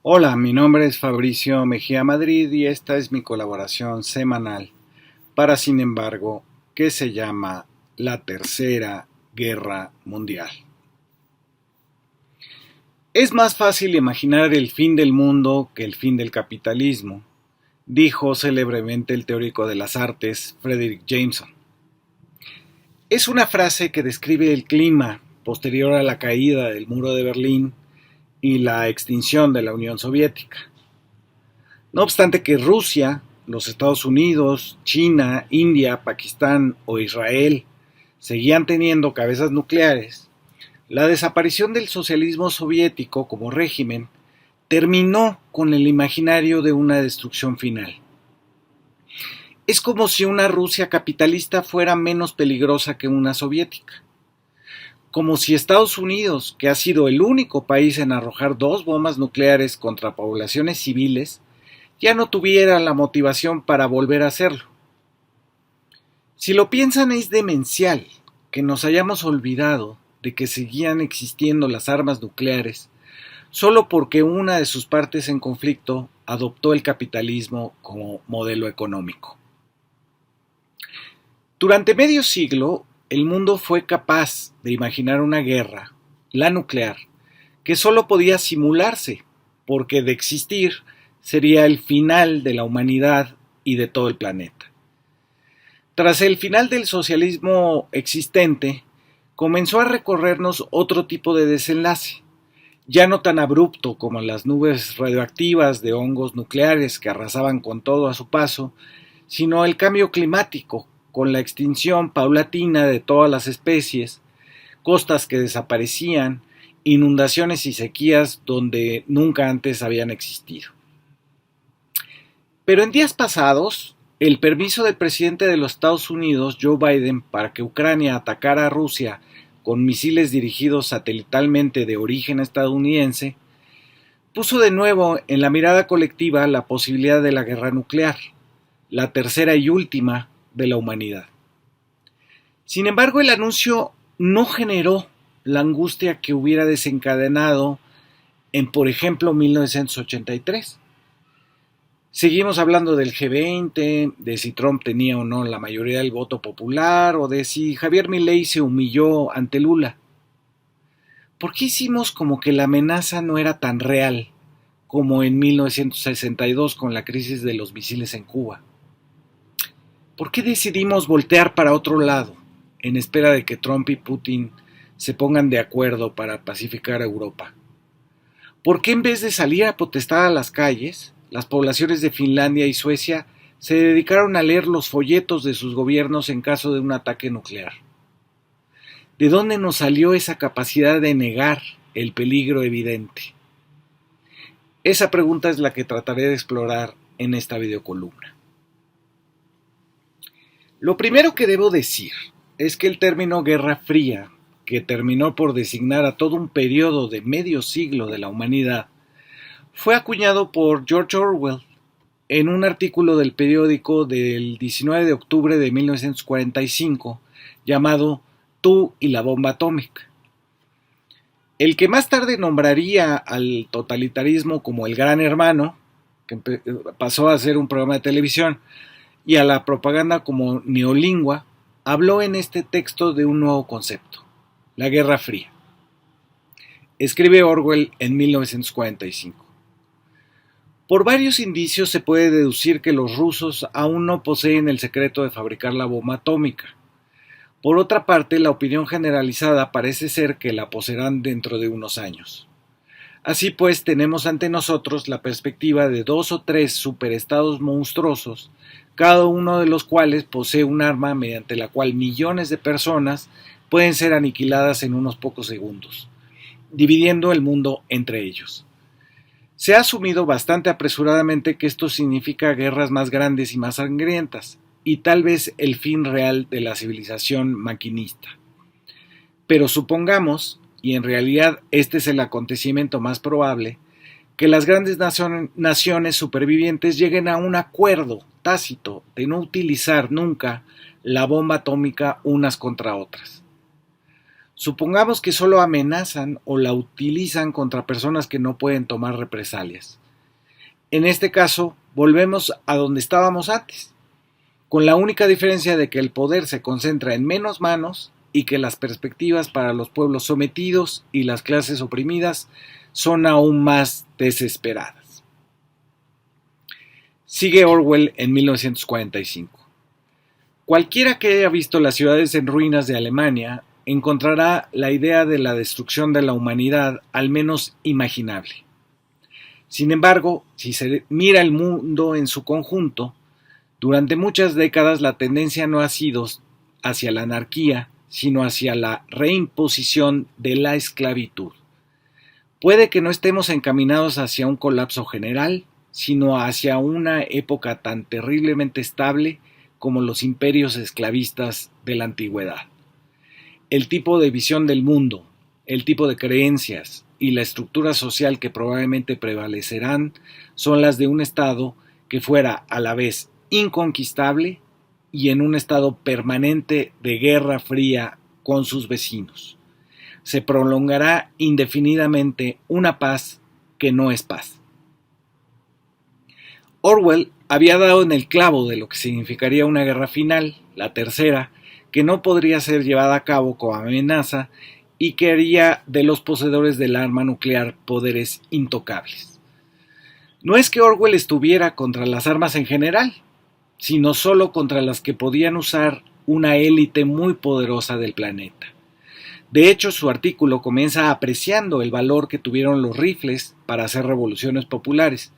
Hola, mi nombre es Fabricio Mejía Madrid y esta es mi colaboración semanal para Sin embargo, que se llama La Tercera Guerra Mundial. Es más fácil imaginar el fin del mundo que el fin del capitalismo, dijo célebremente el teórico de las artes Frederick Jameson. Es una frase que describe el clima posterior a la caída del muro de Berlín y la extinción de la Unión Soviética. No obstante que Rusia, los Estados Unidos, China, India, Pakistán o Israel seguían teniendo cabezas nucleares, la desaparición del socialismo soviético como régimen terminó con el imaginario de una destrucción final. Es como si una Rusia capitalista fuera menos peligrosa que una soviética. Como si Estados Unidos, que ha sido el único país en arrojar 2 bombas nucleares contra poblaciones civiles, ya no tuviera la motivación para volver a hacerlo. Si lo piensan, es demencial que nos hayamos olvidado de que seguían existiendo las armas nucleares solo porque una de sus partes en conflicto adoptó el capitalismo como modelo económico. Durante medio siglo, el mundo fue capaz de imaginar una guerra, la nuclear, que solo podía simularse, porque de existir sería el final de la humanidad y de todo el planeta. Tras el final del socialismo existente, comenzó a recorrernos otro tipo de desenlace, ya no tan abrupto como las nubes radioactivas de hongos nucleares que arrasaban con todo a su paso, sino el cambio climático, con la extinción paulatina de todas las especies, costas que desaparecían, inundaciones y sequías donde nunca antes habían existido. Pero en días pasados, el permiso del presidente de los Estados Unidos, Joe Biden, para que Ucrania atacara a Rusia con misiles dirigidos satelitalmente de origen estadounidense, puso de nuevo en la mirada colectiva la posibilidad de la guerra nuclear, la tercera y última de la humanidad. Sin embargo, el anuncio no generó la angustia que hubiera desencadenado en, por ejemplo, 1983. Seguimos hablando del G20, de si Trump tenía o no la mayoría del voto popular, o de si Javier Milei se humilló ante Lula. ¿Por qué hicimos como que la amenaza no era tan real como en 1962 con la crisis de los misiles en Cuba? ¿Por qué decidimos voltear para otro lado en espera de que Trump y Putin se pongan de acuerdo para pacificar a Europa? ¿Por qué en vez de salir a protestar a las calles, las poblaciones de Finlandia y Suecia se dedicaron a leer los folletos de sus gobiernos en caso de un ataque nuclear? ¿De dónde nos salió esa capacidad de negar el peligro evidente? Esa pregunta es la que trataré de explorar en esta videocolumna. Lo primero que debo decir es que el término Guerra Fría, que terminó por designar a todo un periodo de medio siglo de la humanidad, fue acuñado por George Orwell en un artículo del periódico del 19 de octubre de 1945 llamado Tú y la bomba atómica. El que más tarde nombraría al totalitarismo como el Gran Hermano, que pasó a ser un programa de televisión, y a la propaganda como neolingua, habló en este texto de un nuevo concepto, la Guerra Fría. Escribe Orwell en 1945. Por varios indicios se puede deducir que los rusos aún no poseen el secreto de fabricar la bomba atómica. Por otra parte, la opinión generalizada parece ser que la poseerán dentro de unos años. Así pues, tenemos ante nosotros la perspectiva de 2 o 3 superestados monstruosos, cada uno de los cuales posee un arma mediante la cual millones de personas pueden ser aniquiladas en unos pocos segundos, dividiendo el mundo entre ellos. Se ha asumido bastante apresuradamente que esto significa guerras más grandes y más sangrientas, y tal vez el fin real de la civilización maquinista. Pero supongamos, y en realidad este es el acontecimiento más probable, que las grandes naciones supervivientes lleguen a un acuerdo tácito de no utilizar nunca la bomba atómica unas contra otras. Supongamos que solo amenazan o la utilizan contra personas que no pueden tomar represalias. En este caso, volvemos a donde estábamos antes, con la única diferencia de que el poder se concentra en menos manos y que las perspectivas para los pueblos sometidos y las clases oprimidas son aún más desesperadas. Sigue Orwell en 1945. Cualquiera que haya visto las ciudades en ruinas de Alemania encontrará la idea de la destrucción de la humanidad al menos imaginable. Sin embargo, si se mira el mundo en su conjunto, durante muchas décadas la tendencia no ha sido hacia la anarquía, sino hacia la reimposición de la esclavitud. Puede que no estemos encaminados hacia un colapso general, sino hacia una época tan terriblemente estable como los imperios esclavistas de la antigüedad. El tipo de visión del mundo, el tipo de creencias y la estructura social que probablemente prevalecerán son las de un Estado que fuera a la vez inconquistable y en un estado permanente de guerra fría con sus vecinos. Se prolongará indefinidamente una paz que no es paz. Orwell había dado en el clavo de lo que significaría una guerra final, la tercera, que no podría ser llevada a cabo como amenaza y que haría de los poseedores del arma nuclear poderes intocables. No es que Orwell estuviera contra las armas en general, sino solo contra las que podían usar una élite muy poderosa del planeta. De hecho, su artículo comienza apreciando el valor que tuvieron los rifles para hacer revoluciones populares,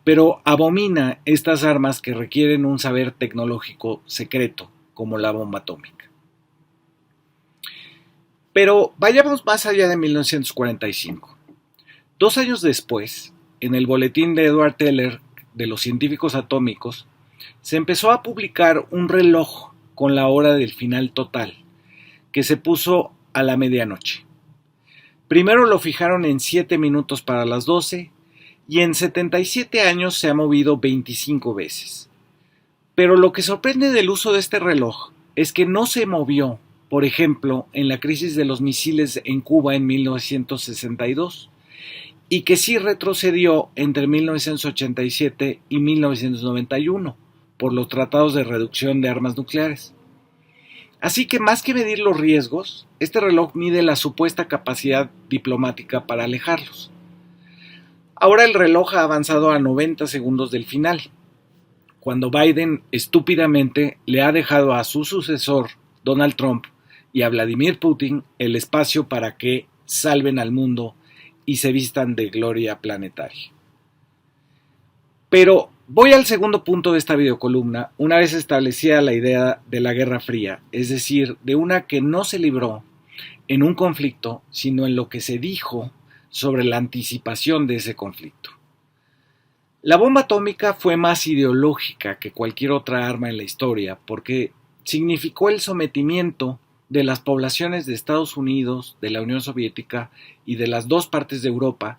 pero abomina estas armas que requieren un saber tecnológico secreto, como la bomba atómica. Pero vayamos más allá de 1945. 2 años después, en el boletín de Edward Teller de los científicos atómicos, se empezó a publicar un reloj con la hora del final total, que se puso a la medianoche. Primero lo fijaron en 7 minutos para las 12 y en 77 años se ha movido 25 veces. Pero lo que sorprende del uso de este reloj es que no se movió, por ejemplo, en la crisis de los misiles en Cuba en 1962, y que sí retrocedió entre 1987 y 1991 por los tratados de reducción de armas nucleares. Así que más que medir los riesgos, este reloj mide la supuesta capacidad diplomática para alejarlos. Ahora el reloj ha avanzado a 90 segundos del final, cuando Biden estúpidamente le ha dejado a su sucesor, Donald Trump, y a Vladimir Putin el espacio para que salven al mundo y se vistan de gloria planetaria. Pero voy al segundo punto de esta videocolumna, una vez establecida la idea de la Guerra Fría, es decir, de una que no se libró en un conflicto, sino en lo que se dijo sobre la anticipación de ese conflicto. La bomba atómica fue más ideológica que cualquier otra arma en la historia, porque significó el sometimiento de las poblaciones de Estados Unidos, de la Unión Soviética y de las dos partes de Europa,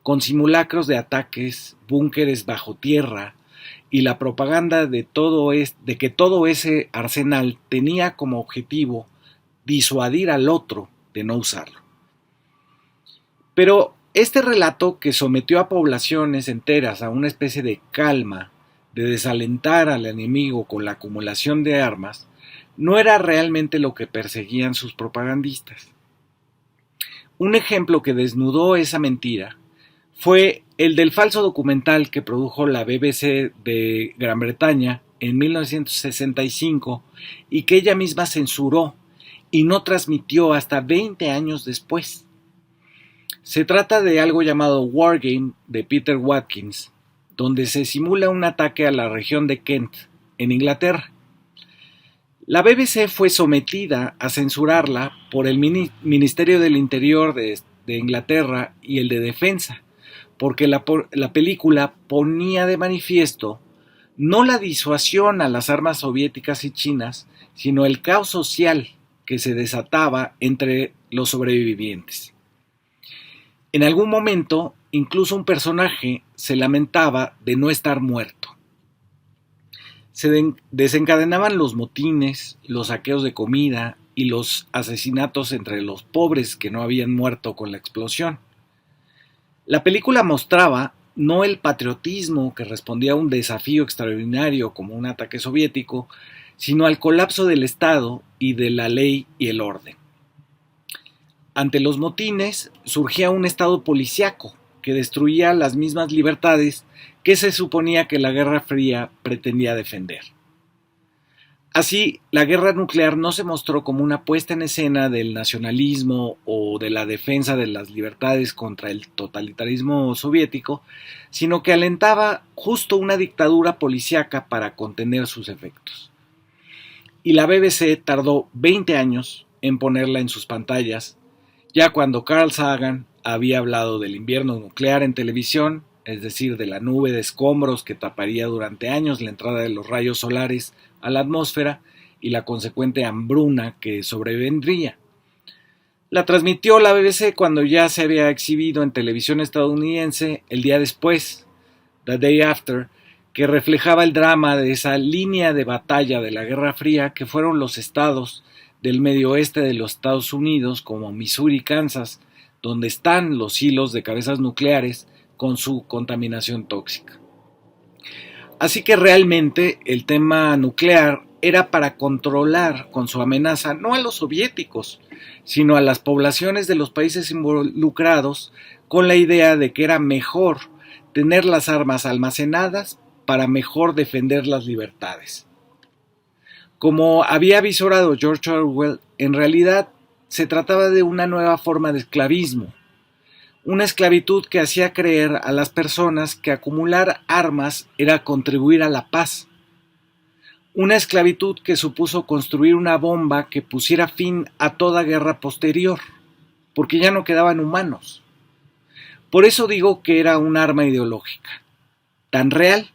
con simulacros de ataques, búnkeres bajo tierra y la propaganda de que todo ese arsenal tenía como objetivo disuadir al otro de no usarlo. Pero este relato, que sometió a poblaciones enteras a una especie de calma, de desalentar al enemigo con la acumulación de armas, no era realmente lo que perseguían sus propagandistas. Un ejemplo que desnudó esa mentira fue el del falso documental que produjo la BBC de Gran Bretaña en 1965 y que ella misma censuró y no transmitió hasta 20 años después. Se trata de algo llamado Wargame de Peter Watkins, donde se simula un ataque a la región de Kent, en Inglaterra. La BBC fue sometida a censurarla por el Ministerio del Interior de Inglaterra y el de Defensa, porque la película ponía de manifiesto no la disuasión a las armas soviéticas y chinas, sino el caos social que se desataba entre los sobrevivientes. En algún momento, incluso un personaje se lamentaba de no estar muerto. Se desencadenaban los motines, los saqueos de comida y los asesinatos entre los pobres que no habían muerto con la explosión. La película mostraba no el patriotismo que respondía a un desafío extraordinario como un ataque soviético, sino al colapso del Estado y de la ley y el orden. Ante los motines surgía un Estado policíaco que destruía las mismas libertades que se suponía que la Guerra Fría pretendía defender. Así, la guerra nuclear no se mostró como una puesta en escena del nacionalismo o de la defensa de las libertades contra el totalitarismo soviético, sino que alentaba justo una dictadura policíaca para contener sus efectos. Y la BBC tardó 20 años en ponerla en sus pantallas, ya cuando Carl Sagan había hablado del invierno nuclear en televisión, es decir, de la nube de escombros que taparía durante años la entrada de los rayos solares a la atmósfera y la consecuente hambruna que sobrevendría. La transmitió la BBC cuando ya se había exhibido en televisión estadounidense el día después, The Day After, que reflejaba el drama de esa línea de batalla de la Guerra Fría que fueron los estados del medio oeste de los Estados Unidos, como Missouri y Kansas, donde están los hilos de cabezas nucleares con su contaminación tóxica. Así que realmente el tema nuclear era para controlar con su amenaza no a los soviéticos, sino a las poblaciones de los países involucrados, con la idea de que era mejor tener las armas almacenadas para mejor defender las libertades. Como había avisorado George Orwell, en realidad se trataba de una nueva forma de esclavismo, una esclavitud que hacía creer a las personas que acumular armas era contribuir a la paz, una esclavitud que supuso construir una bomba que pusiera fin a toda guerra posterior, porque ya no quedaban humanos. Por eso digo que era un arma ideológica, tan real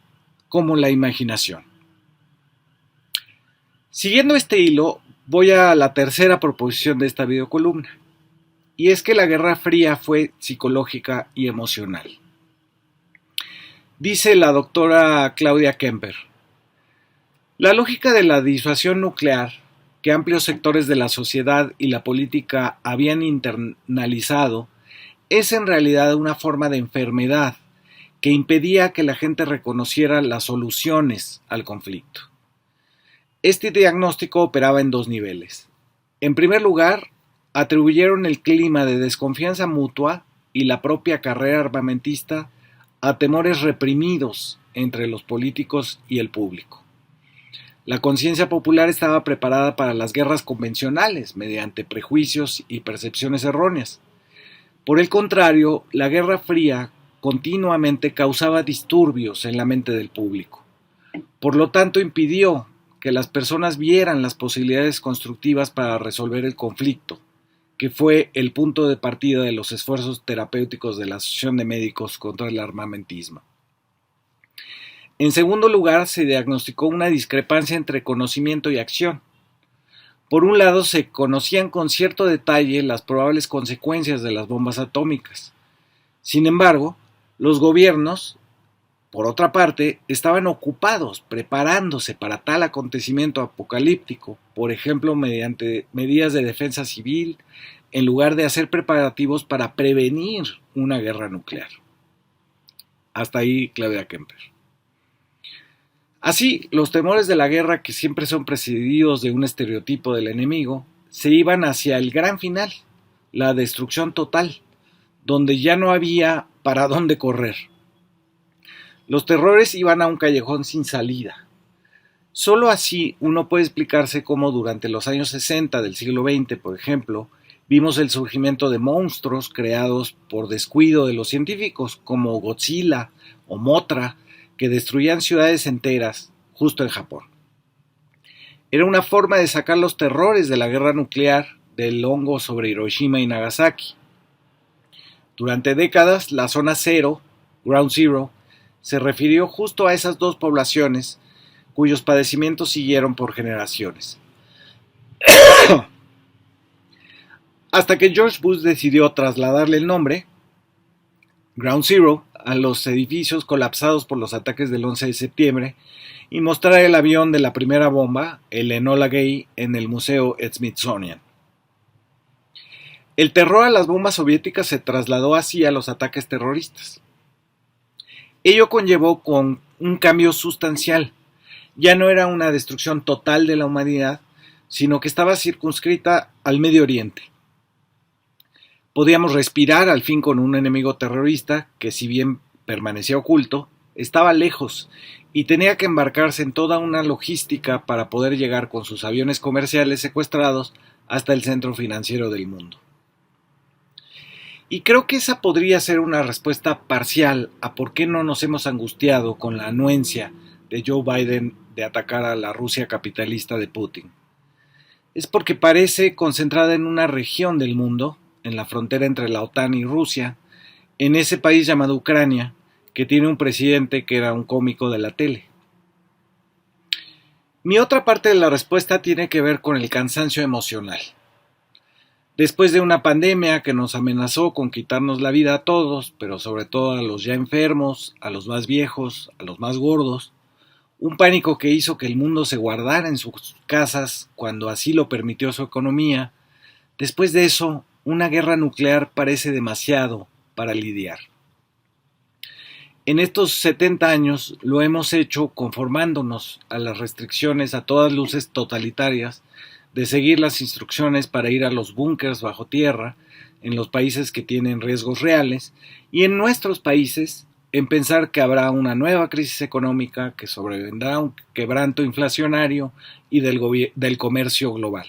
como la imaginación. Siguiendo este hilo, voy a la tercera proposición de esta videocolumna, y es que la Guerra Fría fue psicológica y emocional. Dice la doctora Claudia Kemper: la lógica de la disuasión nuclear, que amplios sectores de la sociedad y la política habían internalizado, es en realidad una forma de enfermedad que impedía que la gente reconociera las soluciones al conflicto. Este diagnóstico operaba en dos niveles. En primer lugar, atribuyeron el clima de desconfianza mutua y la propia carrera armamentista a temores reprimidos entre los políticos y el público. La conciencia popular estaba preparada para las guerras convencionales mediante prejuicios y percepciones erróneas. Por el contrario, la Guerra Fría continuamente causaba disturbios en la mente del público. Por lo tanto, impidió que las personas vieran las posibilidades constructivas para resolver el conflicto, que fue el punto de partida de los esfuerzos terapéuticos de la Asociación de Médicos contra el Armamentismo. En segundo lugar, se diagnosticó una discrepancia entre conocimiento y acción. Por un lado, se conocían con cierto detalle las probables consecuencias de las bombas atómicas. Sin embargo, los gobiernos, por otra parte, estaban ocupados preparándose para tal acontecimiento apocalíptico, por ejemplo, mediante medidas de defensa civil, en lugar de hacer preparativos para prevenir una guerra nuclear. Hasta ahí Claudia Kemper. Así, los temores de la guerra, que siempre son precedidos de un estereotipo del enemigo, se iban hacia el gran final, la destrucción total, donde ya no había para dónde correr. Los terrores iban a un callejón sin salida. Solo así uno puede explicarse cómo durante los años 60 del siglo XX, por ejemplo, vimos el surgimiento de monstruos creados por descuido de los científicos, como Godzilla o Mothra, que destruían ciudades enteras justo en Japón. Era una forma de sacar los terrores de la guerra nuclear del hongo sobre Hiroshima y Nagasaki. Durante décadas, la zona cero, Ground Zero, se refirió justo a esas dos poblaciones cuyos padecimientos siguieron por generaciones. Hasta que George Bush decidió trasladarle el nombre, Ground Zero, a los edificios colapsados por los ataques del 11 de septiembre y mostrar el avión de la primera bomba, el Enola Gay, en el Museo Smithsonian. El terror a las bombas soviéticas se trasladó así a los ataques terroristas. Ello conllevó con un cambio sustancial. Ya no era una destrucción total de la humanidad, sino que estaba circunscrita al Medio Oriente. Podíamos respirar al fin con un enemigo terrorista que, si bien permanecía oculto, estaba lejos y tenía que embarcarse en toda una logística para poder llegar con sus aviones comerciales secuestrados hasta el centro financiero del mundo. Y creo que esa podría ser una respuesta parcial a por qué no nos hemos angustiado con la anuencia de Joe Biden de atacar a la Rusia capitalista de Putin. Es porque parece concentrada en una región del mundo, en la frontera entre la OTAN y Rusia, en ese país llamado Ucrania, que tiene un presidente que era un cómico de la tele. Mi otra parte de la respuesta tiene que ver con el cansancio emocional. Después de una pandemia que nos amenazó con quitarnos la vida a todos, pero sobre todo a los ya enfermos, a los más viejos, a los más gordos, un pánico que hizo que el mundo se guardara en sus casas cuando así lo permitió su economía, después de eso, una guerra nuclear parece demasiado para lidiar. En estos 70 años lo hemos hecho conformándonos a las restricciones a todas luces totalitarias de seguir las instrucciones para ir a los búnkers bajo tierra en los países que tienen riesgos reales y en nuestros países en pensar que habrá una nueva crisis económica, que sobrevendrá un quebranto inflacionario y del comercio global.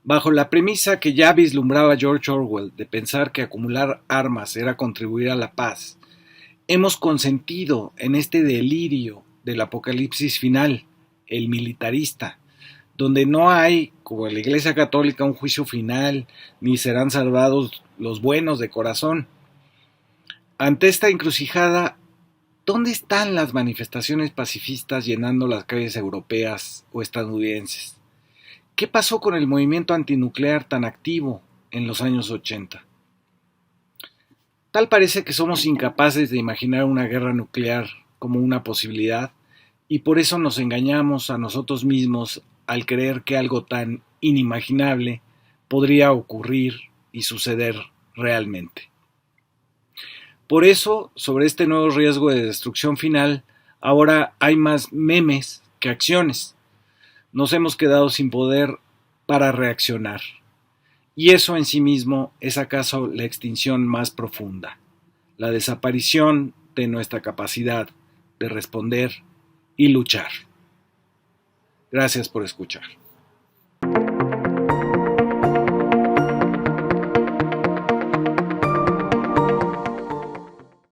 Bajo la premisa que ya vislumbraba George Orwell de pensar que acumular armas era contribuir a la paz, hemos consentido en este delirio del apocalipsis final, el militarista, donde no hay, como en la Iglesia Católica, un juicio final, ni serán salvados los buenos de corazón. Ante esta encrucijada, ¿dónde están las manifestaciones pacifistas llenando las calles europeas o estadounidenses? ¿Qué pasó con el movimiento antinuclear tan activo en los años 80? Tal parece que somos incapaces de imaginar una guerra nuclear como una posibilidad y por eso nos engañamos a nosotros mismos al creer que algo tan inimaginable podría ocurrir y suceder realmente. Por eso, sobre este nuevo riesgo de destrucción final, ahora hay más memes que acciones. Nos hemos quedado sin poder para reaccionar. Y eso en sí mismo es acaso la extinción más profunda, la desaparición de nuestra capacidad de responder y luchar. Gracias por escuchar.